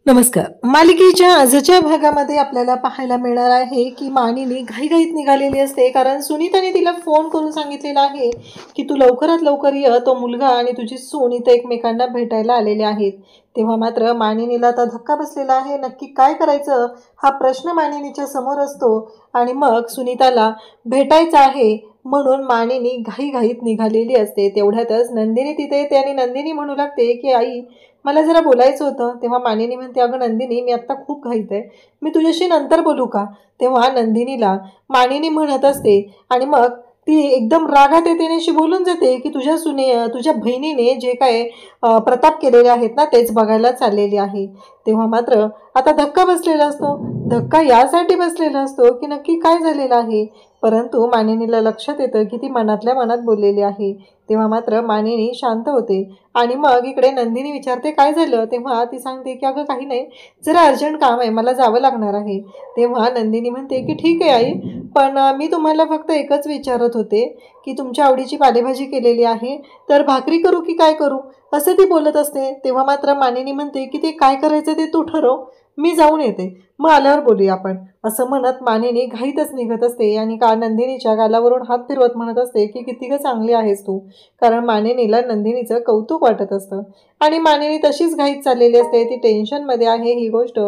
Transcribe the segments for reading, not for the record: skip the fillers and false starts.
नमस्कार. मालिकेच्या आजच्या भागामध्ये आपल्याला पाहायला मिळणार आहे की मानिनी घाईघाईत निघालेली असते, कारण सुनीताने तिला फोन करून सांगितलेलं आहे की तू लवकरात लवकर ये, तो मुलगा आणि तुझी सून इथं एकमेकांना भेटायला आलेले आहेत. तेव्हा मात्र मानिनीला आता धक्का बसलेला आहे. नक्की काय करायचं हा प्रश्न मानिनीच्या समोर असतो आणि मग सुनीताला भेटायचं आहे म्हणून मानिनी घाईघाईत निघालेली असते. तेवढ्यातच नंदिनी तिथे येते आणि नंदिनी म्हणू लागते की आई, मला जरा बोलायचं होतं. तेव्हा मानिनी म्हणते, अगं नंदिनी, मी आत्ता खूप घाईत आहे, मी तुझ्याशी नंतर बोलू का? तेव्हा नंदिनीला मानिनी म्हणत असते आणि मग ती एकदम रागात येते अशी बोलून जाते की तुझ्या बहिणीने जे काय प्रताप केलेले आहेत ना, तेच बघायला चाललेले आहे. तेव्हा मात्र आता धक्का बसलेला असतो. धक्का यासाठी बसलेला असतो की नक्की काय झालेलं आहे, परंतु मानिनीला लक्षात येतं की ती मनातल्या मनात बोललेली आहे. तेव्हा मात्र मानिनी शांत होते आणि मग इकडे नंदिनी विचारते काय झालं. तेव्हा ती सांगते की अगं काही नाही, जरा अर्जंट काम आहे, मला जावं लागणार आहे. तेव्हा नंदिनी म्हणते की ठीक आहे आई, पण मी तुम्हाला फक्त एकच विचारत होते की तुमच्या आवडीची पालेभाजी केलेली आहे, तर भाकरी करू की काय करू, असं ती बोलत असते. तेव्हा मात्र मानिनी म्हणते की ते काय करायचं ते तू ठरव, मी जाऊन येते, मग आल्यावर बोलूया आपण, असं म्हणत मानिनी घाईतच निघत असते आणि नंदिनीच्या गालावरून हात फिरवत म्हणत असते की किती ग चांगली आहेस तू, कारण मानिनीला नंदिनीचं कौतुक वाटत असतं. आणि मानिनी तशीच घाईत चाललेली असते, ती टेन्शनमध्ये आहे. ही गोष्ट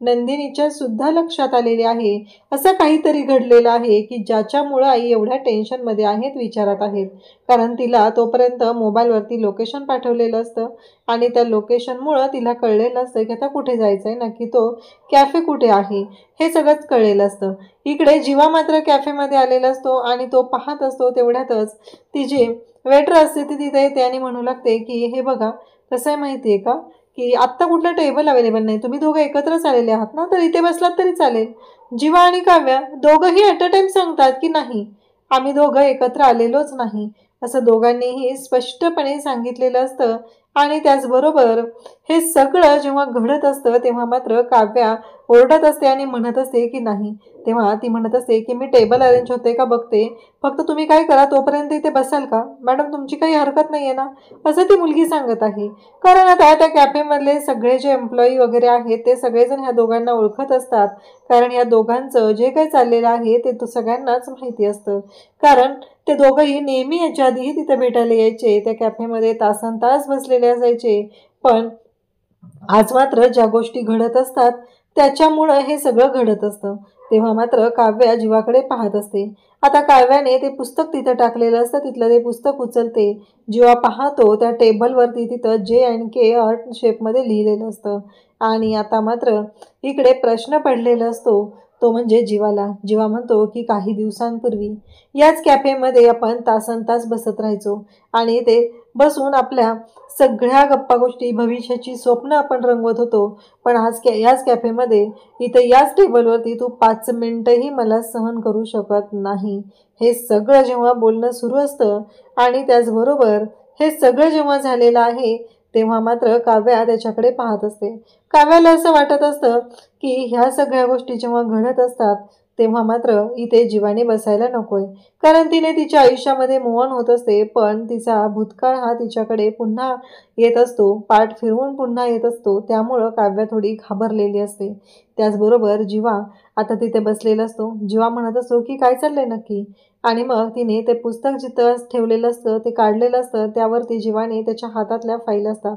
नंदिनीच्या सुद्धा लक्षात आलेली आहे. असं काहीतरी घडलेलं आहे की ज्याच्यामुळं आई एवढ्या टेन्शनमध्ये आहेत, विचारात आहेत, कारण तिला तोपर्यंत मोबाईलवरती लोकेशन पाठवलेलं असतं आणि त्या लोकेशनमुळं तिला कळलेलं असतं की आता कुठे जायचं आहे, नक्की तो कॅफे कुठे आहे हे सगळंच कळलेलं असतं. इकडे जीवा मात्र कॅफेमध्ये आलेला असतो आणि तो पाहत असतो. तेवढ्यातच ती जी वेटर असते ती तिथे येते आणि म्हणू लागते की हे बघा, कसं आहे माहिती आहे का, की आत्ता कुठलं टेबल अवेलेबल नाही, तुम्ही दोघं एकत्रच आलेले आहात ना, तर इथे बसलात तरी चालेल. जीवा आणि काव्या दोघंही ॲट अ टाइम सांगतात की नाही, आम्ही दोघं एकत्र आलेलोच नाही, असं दोघांनीही स्पष्टपणे सांगितलेलं असतं. आणि त्याचबरोबर हे सगळं जेव्हा घडत असतं तेव्हा मात्र काव्या ओरडत असते आणि म्हणत असते की नाही. तेव्हा ती म्हणत असते की मी टेबल अरेंज होते का बघते, फक्त तुम्ही काय करा, तोपर्यंत इथे बसाल का मॅडम, तुमची काही हरकत नाही आहे ना, असं ती मुलगी सांगत आहे. कारण आता त्या कॅफेमधले सगळे जे एम्प्लॉई वगैरे आहेत ते सगळेजण ह्या दोघांना ओळखत असतात, कारण ह्या दोघांचं जे काही चाललेलं आहे ते तो सगळ्यांनाच माहिती असतं. कारण ते दोघंही नेहमी याच्या आधीही तिथे भेटायला यायचे, त्या कॅफेमध्ये तासनतास बसलेले असायचे. पण आज मात्र ज्या गोष्टी घडत असतात त्याच्यामुळं हे सगळं घडत असतं. तेव्हा मात्र काव्या जीवाकडे पाहत असते. आता काव्याने ते पुस्तक तिथं टाकलेलं असतं, तिथलं ते पुस्तक उचलते. जीवा पाहतो त्या टेबलवरती तिथं JNK आर्ट शेपमध्ये लिहिलेलं असतं आणि आता मात्र इकडे प्रश्न पडलेला असतो, तो म्हणजे जीवाला. जीवा म्हणतो की काही दिवसांपूर्वी याच कॅफेमध्ये आपण तासनतास बसत राहायचो आणि ते बसून आपल्या सगळ्या गप्पा गोष्टी, भविष्याची स्वप्न आपण रंगवत होतो. पण आज याच कॅफेमध्ये इथे याच टेबलवरती तू 5 मिनिटंही मला सहन करू शकत नाही. हे सगळं जेव्हा बोलणं सुरू असतं आणि त्याचबरोबर हे सगळं जेव्हा झालेलं आहे तेव्हा मात्र काव्या त्याच्याकडे पाहत असते. काव्याला असं वाटत असतं की ह्या सगळ्या गोष्टी जेव्हा घडत असतात तेव्हा मात्र इथे जीवाने बसायला नकोय, कारण तिने तिच्या आयुष्यामध्ये मूव्ह ऑन होत असते. पण तिचा भूतकाळ हा तिच्याकडे पुन्हा येत असतो, पाठ फिरवून पुन्हा येत असतो. त्यामुळं काव्या थोडी घाबरलेली असते. त्याचबरोबर जीवा आता तिथे बसलेला असतो. जीवा म्हणत असतो की काय चाललंय नक्की, आणि मग तिने ते पुस्तक जिथं ठेवलेलं असतं ते काढलेलं असतं, त्यावरती जीवाने त्याच्या हातातल्या फाईल असतात.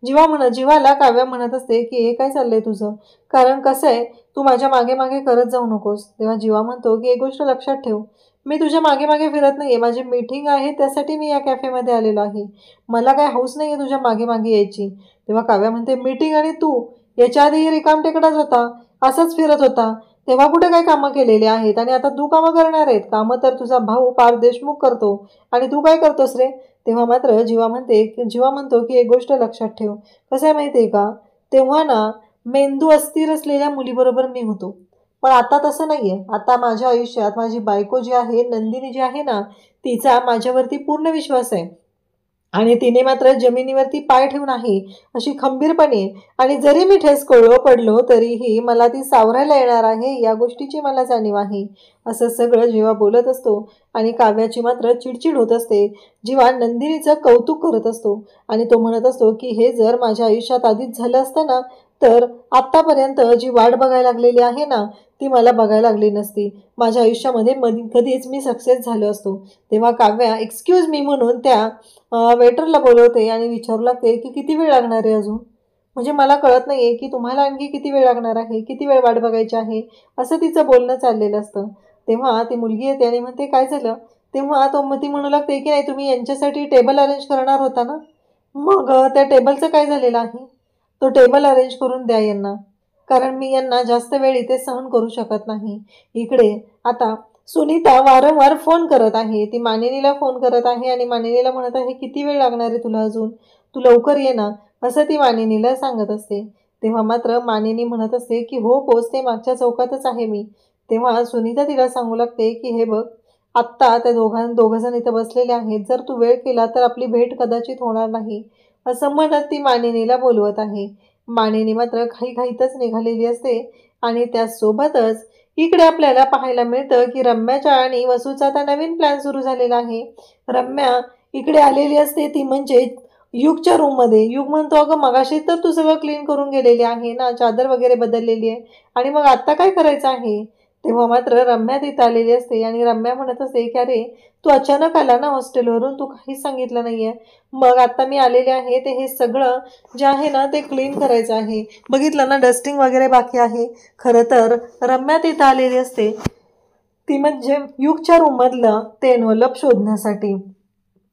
जीवाला काव्या म्हणत असते की हे काय चाललंय तुझं, कारण कसं आहे, तू माझ्या मागे मागे करत जाऊ नकोस. तेव्हा जीवा म्हणतो की एक गोष्ट लक्षात ठेव, मी तुझ्या मागे मागे फिरत नाही आहे, माझी मीटिंग आहे त्यासाठी मी या कॅफेमध्ये आलेलो आहे, मला काय हौस नाही आहे तुझ्या मागे मागे यायची. तेव्हा काव्या म्हणते, मीटिंग आणि तू याच्या आधी रिकामटेकडाच होता, असाच फिरत होता, तेव्हा कुठे काय कामं केलेली आहेत आणि आता तू कामं करणार आहेत. कामं तर तुझा भाऊ पार्थ देशमुख करतो आणि तू काय करतोस रे. तेव्हा मात्र जीवा म्हणतो की एक गोष्ट लक्षात ठेव, कसं आहे माहिती आहे का, तेव्हा ना मेंदू अस्थिर असलेल्या मुलीबरोबर मी होतो, पण आता तसं नाही आहे. आता माझ्या आयुष्यात माझी बायको जी आहे, नंदिनी जी आहे ना, तिचा माझ्यावरती पूर्ण विश्वास आहे आणि तिने मात्र जमिनीवरती पाय ठेवून आहे अशी खंबीरपणे, आणि जरी मी ठेस पडलो तरीही मला ती सावरायला येणार आहे या गोष्टीची मला जाणीव आहे. असं सगळं जीवा बोलत असतो आणि काव्याची मात्र चिडचिड होत असते. जीवा नंदिनीचं कौतुक करत असतो आणि तो म्हणत असतो की हे जर माझ्या आयुष्यात आधीच झालं असतं ना तर आत्तापर्यंत जी वाट बघायला लागलेली आहे ना, ती मला बघायला लागली नसती. माझ्या आयुष्यामध्ये कधीच मी सक्सेस झालो असतो. तेव्हा काव्या एक्सक्यूज मी म्हणून त्या वेटरला बोलवते आणि विचारू लागते की किती वेळ लागणार आहे अजून. म्हणजे मला कळत नाही आहे की तुम्हाला आणखी किती वेळ लागणार आहे, किती वेळ वाट बघायची आहे, असं तिचं बोलणं चाललेलं असतं. तेव्हा ती मुलगी येते आणि म्हणते काय झालं. तेव्हा ती म्हणू लागते की नाही तुम्ही यांच्यासाठी टेबल अरेंज करणार होता ना, मग त्या टेबलचं काय झालेलं आहे. तो टेबल अरेंज करून द्या यांना, कारण मी यांना जास्त वेळ इथे सहन करू शकत नाही. इकडे आता सुनीता वारंवार फोन करत आहे. ती मानिनीला फोन करत आहे आणि मानिनीला म्हणत आहे किती वेळ लागणार आहे तुला अजून, तू लवकर ये ना, असं ती मानिनीला सांगत असते. तेव्हा मात्र मानिनी म्हणत असते की हो पोचते, मागच्या चौकातच आहे मी. तेव्हा सुनीता तिला सांगू लागते की हे बघ, आत्ता त्या दोघंजण इथं बसलेले आहेत, जर तू वेळ केला तर आपली भेट कदाचित होणार नाही, असं म्हणत ती मानिनीला बोलवत आहे. मानिनी मात्र घाईघाईतच निघालेली असते आणि त्यासोबतच इकडे आपल्याला पाहायला मिळतं की रम्याच्या आणि वसूचा आता नवीन प्लॅन सुरू झालेला आहे. रम्या इकडे आलेली असते, ती म्हणजे युगच्या रूममध्ये. युग म्हणतो अगं मगाशी तर तू सगळं क्लीन करून गेलेली आहे ना, चादर वगैरे बदललेली आहे, आणि मग आत्ता काय करायचं आहे. तेव्हा मात्र रम्या तिथं आलेली असते आणि रम्या म्हणत असते की अरे तू अचानक आला ना हॉस्टेलवरून, तू काहीच सांगितलं नाही आहे. मग आता मी आलेले आहे ते हे सगळं जे आहे ना ते क्लीन करायचं आहे. बघितलं ना डस्टिंग वगैरे बाकी आहे. खरं तर रम्या तिथं आलेली असते ती म्हणजे युगच्या रूममधलं ते एनवलप शोधण्यासाठी.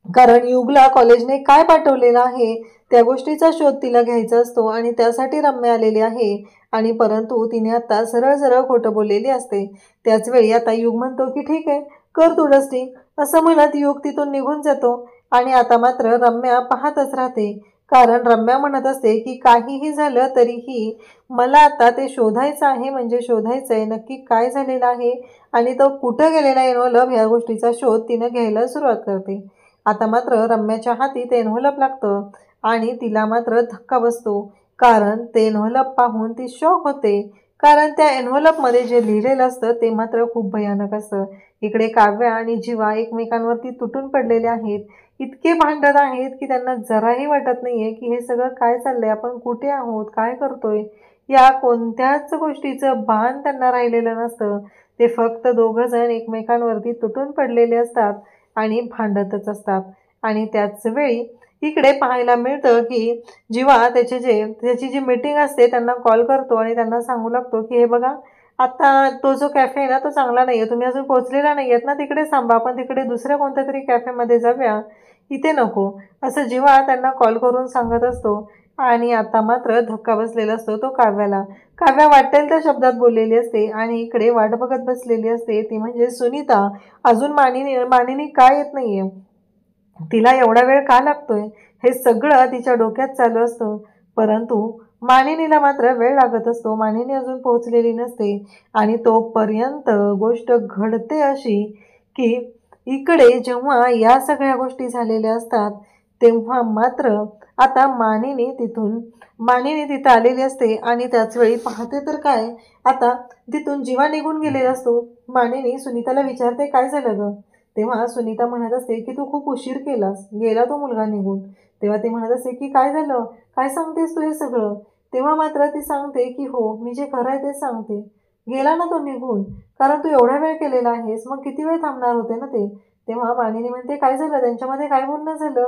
कारण युगला कॉलेजने काय पाठवलेलं आहे त्या गोष्टीचा शोध तिला घ्यायचा असतो आणि त्यासाठी रम्या आलेली आहे. आणि परंतु तिने आता सरळ सरळ खोटं बोललेली असते. त्याचवेळी आता युग म्हणतो की ठीक आहे, कर तू डस्टिंग, असं म्हणत युग तिथून निघून जातो. आणि आता मात्र रम्या पाहतच राहते, कारण रम्या म्हणत असते की काहीही झालं तरीही मला आता ते शोधायचं आहे, म्हणजे शोधायचं आहे नक्की काय झालेलं आहे आणि तो कुठं गेलेला एनवलप, ह्या गोष्टीचा शोध तिनं घ्यायला सुरुवात करते. आता मात्र रम्याच्या हाती ते एनव्हलप लागतं आणि तिला मात्र धक्का बसतो, कारण ते एनव्हलप पाहून ती शॉक होते. कारण त्या एनव्हलपमध्ये जे लिहिलेलं असतं ते मात्र खूप भयानक असतं. इकडे काव्या आणि जीवा एकमेकांवरती तुटून पडलेले आहेत. इतके भांडत आहेत की त्यांना जराही वाटत नाहीये की हे सगळं काय चाललंय, आपण कुठे आहोत, काय करतोय, या कोणत्याच गोष्टीचं भान त्यांना राहिलेलं नसतं. ते फक्त दोघं जण एकमेकांवरती तुटून पडलेले असतात आणि भांडतच असतात. आणि त्याच वेळी इकडे पाहायला मिळतं की जीवा त्याची जी मीटिंग असते त्यांना कॉल करतो आणि त्यांना सांगू लागतो की हे बघा, आता तो जो कॅफे आहे ना तो चांगला नाही आहे, तुम्ही अजून पोहोचलेला नाही आहेत ना, तिकडे थांबा, आपण तिकडे दुसऱ्या कोणत्या तरी कॅफेमध्ये जाऊया, इथे नको, असं जीवा त्यांना कॉल करून सांगत असतो. आणि आता मात्र धक्का बसलेला असतो तो काव्याला. काव्या वाटेल त्या शब्दात बोललेली असते आणि इकडे वाट बघत बसलेली असते, ती म्हणजे सुनीता. अजून मानिनी का येत नाहीये, तिला एवढा वेळ का लागतोय, हे सगळं तिच्या डोक्यात चालू असतं. परंतु मानिनीला मात्र वेळ लागत असतो, मानिनी अजून पोहोचलेली नसते. आणि तोपर्यंत गोष्ट घडते अशी की इकडे जेव्हा या सगळ्या गोष्टी झालेल्या असतात तेव्हा मात्र आता मानिनी तिथं आलेली असते आणि त्याचवेळी पाहते तर काय, आता तिथून जीवा निघून गेलेला असतो. मानिनी सुनीताला विचारते काय झालं गं. तेव्हा सुनीता म्हणत असते की तू खूप उशीर केलास, गेला तो मुलगा निघून. तेव्हा ती म्हणत असते की काय झालं, काय सांगतेस तू हे सगळं. तेव्हा मात्र ती सांगते की हो, मी जे खरं आहे तेच सांगते, गेला ना तो निघून, कारण तू एवढा वेळ केलेला आहेस, मग किती वेळ थांबणार होते ना ते. तेव्हा मानिनी म्हणते काय झालं, त्यांच्यामध्ये काय बोलणं झालं.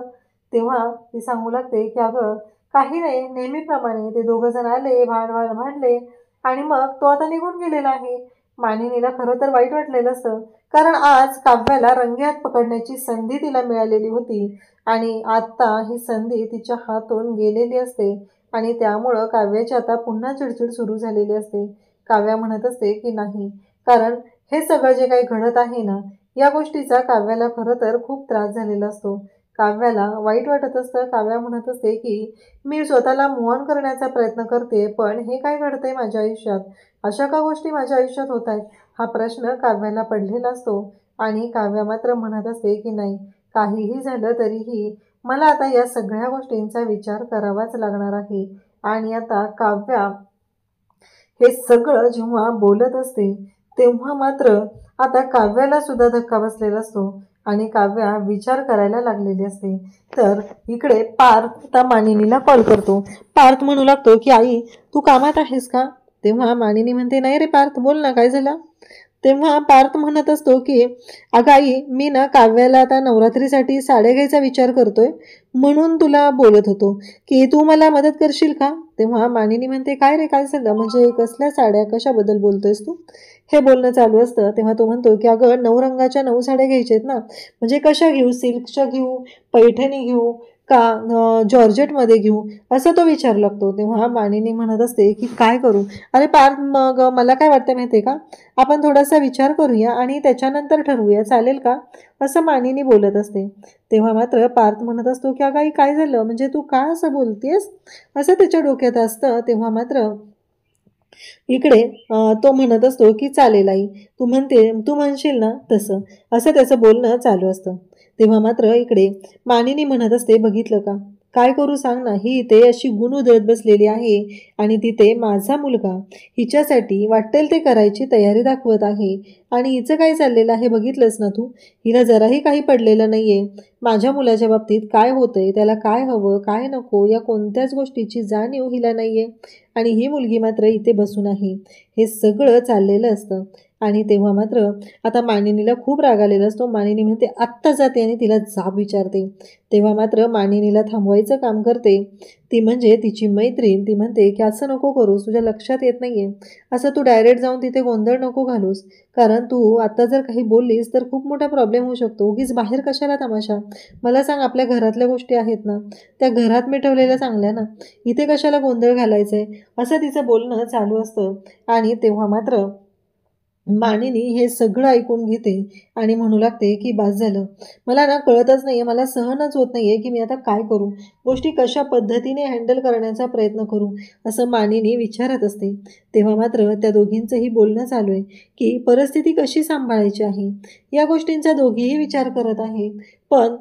तेव्हा ती सांगू लागते की अगं काही नाही, नेहमीप्रमाणे ते दोघं जण आले, भांडले आणि मग तो आता निघून गेलेला आहे. मानिनीला खरं तर वाईट वाटलेलं असतं, कारण आज काव्याला रंगेहात पकडण्याची संधी तिला मिळालेली होती आणि आत्ता ही संधी तिच्या हातून गेलेली असते. आणि त्यामुळं काव्याची आता पुन्हा चिडचिड सुरू झालेली असते. काव्या म्हणत असते की नाही, कारण हे सगळं जे काही घडत आहे ना, या गोष्टीचा काव्याला खरं तर खूप त्रास झालेला असतो. काव्याला वाईट वाटत असतं. काव्या म्हणत असते की मी स्वतःला मूव्ह ऑन करण्याचा प्रयत्न करते, पण हे काय घडतंय माझ्या आयुष्यात, अशा का गोष्टी माझ्या आयुष्यात होत आहेत, हा प्रश्न काव्याला पडलेला असतो. आणि काव्या मात्र म्हणत असते की नाही, काहीही झालं तरीही मला आता या सगळ्या गोष्टींचा विचार करावाच लागणार आहे. आणि आता काव्या हे सगळं जेव्हा बोलत असते तेव्हा मात्र आता काव्याला सुद्धा धक्का बसलेला असतो आणि काव्या विचार करायला लागलेली असते. तर इकडे पार्थ आता मानिनीला कॉल करतो. पार्थ म्हणू लागतो की आई तू कामात आहेस का? तेव्हा मानिनी म्हणते नाही रे पार्थ, बोल ना, काय झालं? तेव्हा पार्थ म्हणत असतो की अगं आई, मी ना काव्याला आता नवरात्रीसाठी साड्या घ्यायचा विचार करतोय, म्हणून तुला बोलत होतो की तू मला मदत करशील का? तेव्हा मानिनी म्हणते काय रे, काय झालं? म्हणजे कसल्या साड्या, कशाबद्दल बोलतोयस तू? हे बोलणं चालू असतं तेव्हा तो म्हणतो की अगं 9 रंगाच्या 9 साड्या घ्यायच्या आहेत ना, म्हणजे कशा घेऊ? सिल्कच्या घेऊ, पैठणी घेऊ का जॉर्जेटमध्ये घेऊ, असं तो विचार लागतो. तेव्हा मानिनी म्हणत असते की काय करू? अरे पार्थ, मग मला काय वाटतं माहिती आहे का, आपण थोडासा विचार करूया आणि त्याच्यानंतर ठरवूया, चालेल का? असं मानिनी बोलत असते. तेव्हा मात्र पार्थ म्हणत असतो की अगं आई काय झालं, म्हणजे तू का असं बोलतेस, असं त्याच्या डोक्यात असतं. तेव्हा मात्र इकडे तो म्हणत असतो की चालेल आई, तू म्हणशील ना तसं, असं त्याचं बोलणं चालू असतं. तेव्हा मात्र इकडे मानिनी म्हणत असते बघितलं का, काय करू सांग ना, ही इथे अशी गुण उधळत बसलेली आहे आणि तिथे माझा मुलगा हिच्यासाठी वाटेल ते करायची तयारी दाखवत आहे आणि हिचं काय चाललेलं आहे बघितलंस ना तू, हिला जराही काही पडलेलं नाहीये. माझ्या मुलाच्या बाबतीत काय होतंय, त्याला काय हवं काय नको या कोणत्याच गोष्टीची जाणीव हिला नाहीये आणि ही मुलगी मात्र इथे बसून आहे. हे सगळं चाललेलं असतं. आणि तेव्हा मात्र आता मानिनीला खूप राग आलेला असतो. मानिनी म्हणते आत्ता जाते आणि तिला जाब विचारते. तेव्हा मात्र मानिनीला थांबवायचं काम करते ती, म्हणजे तिची मैत्रीण. ती म्हणते की असं नको करूस, तुझ्या लक्षात येत नाहीये, असं तू डायरेक्ट जाऊन तिथे गोंधळ नको घालूस, कारण तू आता जर काही बोललीस तर खूप मोठा प्रॉब्लेम होऊ शकतो. उगीच बाहेर कशाला तमाशा, मला सांग आपल्या घरातल्या गोष्टी आहेत ना त्या घरात मिटवलेल्या चांगल्या ना, इथे कशाला गोंधळ घालायचंय, असं तिचं बोलणं चालू असतं. आणि तेव्हा मात्र मानिनी हे सगळं ऐकून घेते आणि म्हणू लागते की बास झालं, मला ना कळतच नाहीये, मला सहनच होत नाहीये की मी आता काय करू, गोष्टी कशा पद्धतीने हँडल करण्याचा प्रयत्न करू, असं मानिनी विचारत असते. तेव्हा मात्र त्या दोघींचंही बोलणं चालू आहे की परिस्थिती कशी सांभाळायची आहे, या गोष्टींचा दोघीही विचार करत आहे. पण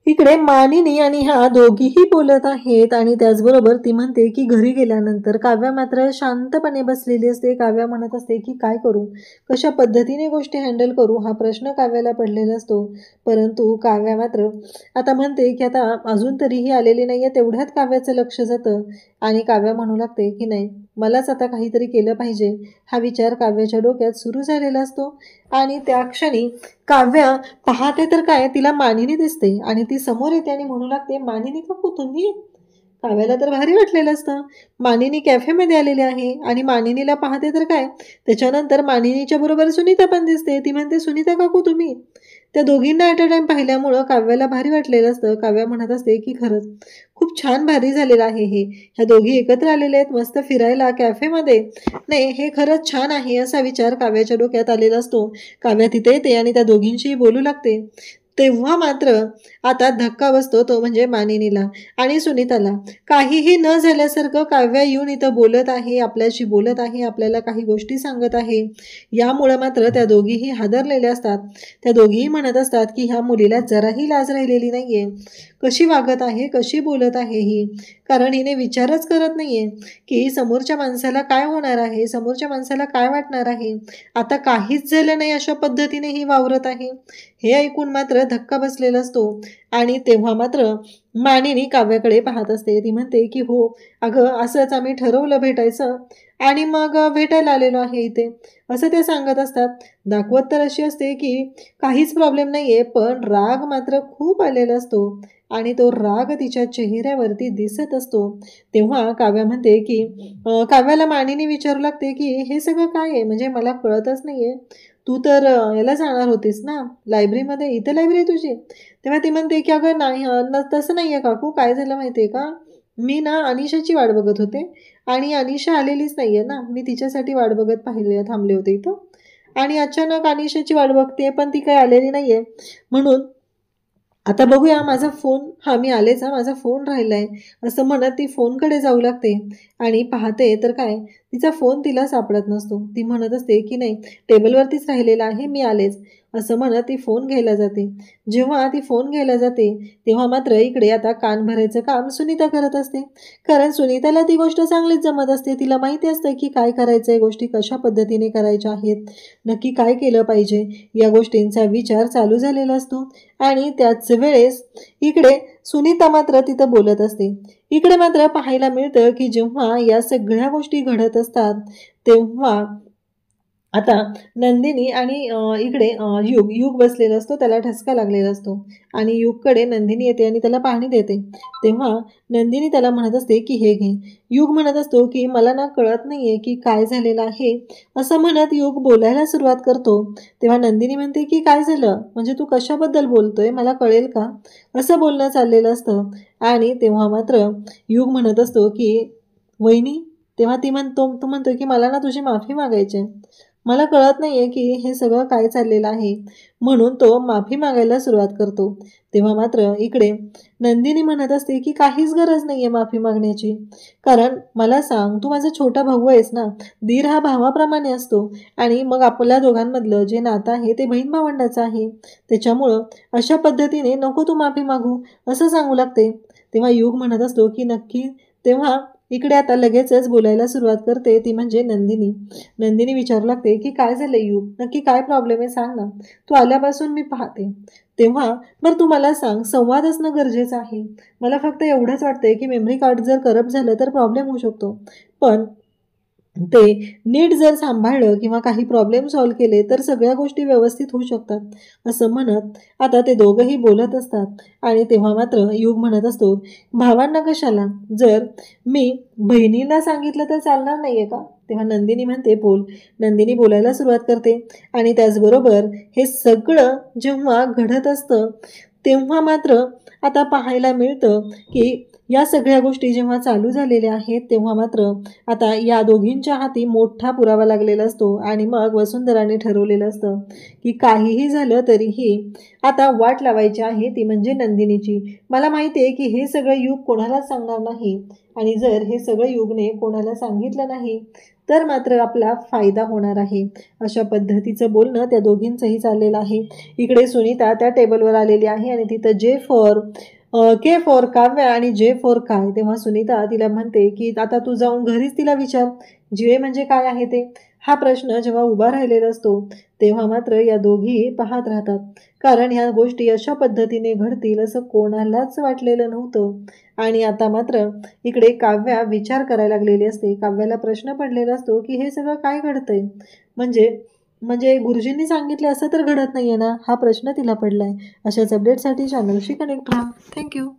इकडे मानिनी आणि ह्या दोघीही बोलत आहेत आणि त्याचबरोबर ती म्हणते की घरी गेल्यानंतर काव्या मात्र शांतपणे बसलेली असते. काव्या म्हणत असते की काय करू, कशा पद्धतीने गोष्टी हँडल करू, हा प्रश्न काव्याला पडलेला असतो. परंतु काव्या मात्र आता म्हणते की आता अजून तरीही आलेली नाही आहे. तेवढ्यात काव्याचं लक्ष जातं आणि काव्या म्हणू लागते की नाही, मलाच आता काहीतरी केलं पाहिजे, हा विचार काव्याच्या डोक्यात सुरू झालेला असतो. आणि त्या क्षणी काव्या पाहते तर काय, तिला मानिनी दिसते आणि ती समोर येते आणि म्हणू लागते मानिनी काकू तुम्ही. काव्याला तर भारी वाटलेलं असतं, मानिनी कॅफेमध्ये आलेली आहे आणि मानिनीला पाहते तर काय, त्याच्यानंतर मानिनीच्या बरोबर सुनीता पण दिसते. ती म्हणते सुनीता काकू तुम्ही. त्या दोघींना ॲट अ टाइम पाहिल्यामुळं काव्याला भारी वाटलेलं असतं. काव्या म्हणत असते की खरंच खूप छान भारी झालेलं आहे हे, ह्या दोघी एकत्र आलेले आहेत मस्त फिरायला कॅफेमध्ये, नाही हे खरंच छान आहे, असा विचार काव्याच्या डोक्यात आलेला असतो. काव्या तिथे येते आणि त्या दोघींशीही बोलू लागते. तेव्हा मात्र आता धक्का बसतो, तो म्हणजे मानिनीला आणि सुनीताला. काहीही न झाल्यासारखं काव्या येऊन इथं बोलत आहे, आपल्याशी बोलत आहे, आपल्याला काही गोष्टी सांगत आहे. यामुळं मात्र त्या दोघीही हादरलेल्या असतात. त्या दोघीही म्हणत असतात की ह्या मुलीला जराही लाज राहिलेली नाहीये, कशी वागत आहे, कशी बोलत आहे ही, कारण हिने विचारच करत नाहीये की समोरच्या माणसाला काय होणार आहे, समोरच्या माणसाला काय वाटणार आहे. आता काहीच झालं नाही अशा पद्धतीने ही वावरत आहे. हे ऐकून मात्र धक्का बसलेला असतो. आणि तेव्हा मात्र मानिनी काव्याकडे पाहत असते. ती म्हणते की हो अगं, असंच आम्ही ठरवलं भेटायचं आणि मग भेटायला आलेलो आहे इथे, असं ते सांगत असतात. दाखवत तर अशी असते की काहीच प्रॉब्लेम नाहीये, पण राग मात्र खूप आलेला असतो आणि तो राग तिच्या चेहऱ्यावरती दिसत असतो. तेव्हा काव्या म्हणते की काव्याला मानिनी विचारू लागते की हे सगळं काय आहे, म्हणजे मला कळतच नाहीये, तू तर याला जाणार होतीस ना लायब्ररीमध्ये, इथं लायब्ररी तुझी. तेव्हा ती म्हणते की अगं नाही, तसं नाही आहे काकू, काय झालं माहिती आहे का, मी ना अनिशाची वाट बघत होते आणि अनिशा आलेलीच नाही आहे ना, मी तिच्यासाठी वाट बघत थांबले होते इथं आणि अचानक अनिशाची वाट बघते पण ती काही आलेली नाही आहे, म्हणून आता बघूया माझा फोन, हा मी आलेच, हा माझा फोन राहिला आहे, असं म्हणत ती फोनकडे जाऊ लागते आणि पाहते तर काय, तिचा फोन तिला सापडत नसतो. ती म्हणत असते की नाही, टेबलवरतीच राहिलेला आहे, मी आलेच, असं म्हणत ती फोन घ्यायला जाते. जेव्हा ती फोन घ्यायला जाते तेव्हा मात्र इकडे आता कान भरायचं काम सुनीता करत असते. कारण सुनीताला ती गोष्ट चांगलीच जमत असते. तिला माहिती असतं की काय करायचं आहे, गोष्टी कशा पद्धतीने करायच्या आहेत, नक्की काय केलं पाहिजे, या गोष्टींचा विचार चालू झालेला असतो. आणि त्याच वेळेस इकडे सुनीता मात्र तिथं बोलत असते. इकडे मात्र पाहायला मिळतं की जेव्हा या सगळ्या गोष्टी घडत असतात तेव्हा आता नंदिनी आणि इकडे युग बसलेला असतो, त्याला ठसका लागलेला असतो आणि युगकडे नंदिनी येते आणि त्याला पाणी देते. तेव्हा नंदिनी त्याला म्हणत असते की हे घे. युग म्हणत असतो की मला ना कळत नाहीये की काय झालेलं आहे, असं म्हणत युग बोलायला सुरुवात करतो. तेव्हा नंदिनी म्हणते की काय झालं, म्हणजे तू कशाबद्दल बोलतोय, मला कळेल का, असं बोलणं चाललेलं असतं. आणि तेव्हा मात्र युग म्हणत असतो की वहिनी, तेव्हा तो म्हणतो की मला ना तुझी माफी मागायची आहे. मला कळत नाहीये की हे सगळं काय चाललेलं आहे, म्हणून तो माफी मागायला सुरुवात करतो. तेव्हा मात्र इकडे नंदिनी म्हणत असते की काहीच गरज नाहीये माफी मागण्याची. कारण मला सांग, तू माझा छोटा भाऊ आहेस ना, दीर हा भावाप्रमाणे असतो आणि मग आपल्या दोघांमधलं जे नातं आहे ते बहीण भावंडाचं आहे. त्याच्यामुळं अशा पद्धतीने नको तू माफी मागू, असं सांगू लागते. तेव्हा युग म्हणत असतो की नक्की. तेव्हा इकडे आता लगेचच बोलायला सुरुवात करते ती म्हणजे नंदिनी. नंदिनी विचारू लागते की काय झालं युग, नक्की काय प्रॉब्लेम आहे, सांग ना, तू आल्यापासून मी पाहते. तेव्हा बरं तू मला सांग, संवाद असणं गरजेचं आहे. मला फक्त एवढंच वाटतंय की मेमरी कार्ड जर करप्ट झालं तर प्रॉब्लेम होऊ शकतो, पण ते नीट जर सांभाळलं किंवा काही प्रॉब्लेम सॉल्व्ह केले तर सगळ्या गोष्टी व्यवस्थित होऊ शकतात, असं म्हणत आता ते दोघंही बोलत असतात. आणि तेव्हा मात्र युग म्हणत असतो, भावांना कशाला, जर मी बहिणींना सांगितलं तर चालणार नाहीये का. तेव्हा नंदिनी म्हणते बोल. नंदिनी बोलायला सुरुवात करते. आणि त्याचबरोबर हे सगळं जेव्हा घडत असतं तेव्हा मात्र आता पाहायला मिळतं की या सगळ्या गोष्टी जेव्हा चालू झालेल्या आहेत तेव्हा मात्र आता या दोघींच्या हाती मोठा पुरावा लागलेला असतो. आणि मग वसुंधराने ठरवलेलं असतं की काहीही झालं तरीही आता वाट लावायची आहे, ती म्हणजे नंदिनीची. मला माहिती आहे की हे सगळं युग कोणालाच सांगणार नाही, आणि जर हे सगळं युगने कोणाला सांगितलं नाही तर मात्र आपला फायदा होणार आहे. अशा पद्धतीचं बोलणं त्या दोघींचंही चाललेलं आहे. इकडे सुनीता त्या टेबलवर आलेली आहे आणि तिथं के फॉर काव्य आणि जे फॉर काय. तेव्हा सुनीता तिला म्हणते की आता तू जाऊन घरीच तिला विचार, जे म्हणजे काय आहे ते. हा प्रश्न जेव्हा उभा राहिलेला असतो तेव्हा मात्र या दोघी पाहत राहतात. कारण ह्या गोष्टी अशा पद्धतीने घडतील असं कोणालाच वाटलेलं नव्हतं. आणि आता मात्र इकडे काव्या विचार करायला लागलेली असते. काव्याला प्रश्न पडलेला असतो की हे सगळं काय घडतंय, म्हणजे म्हणजे गुरुजींनी सांगितले असं तर घडत नाहीये ना, हा प्रश्न तिला पडलाय. अशाच अपडेटसाठी चॅनलशी कनेक्ट राहा. थँक्यू.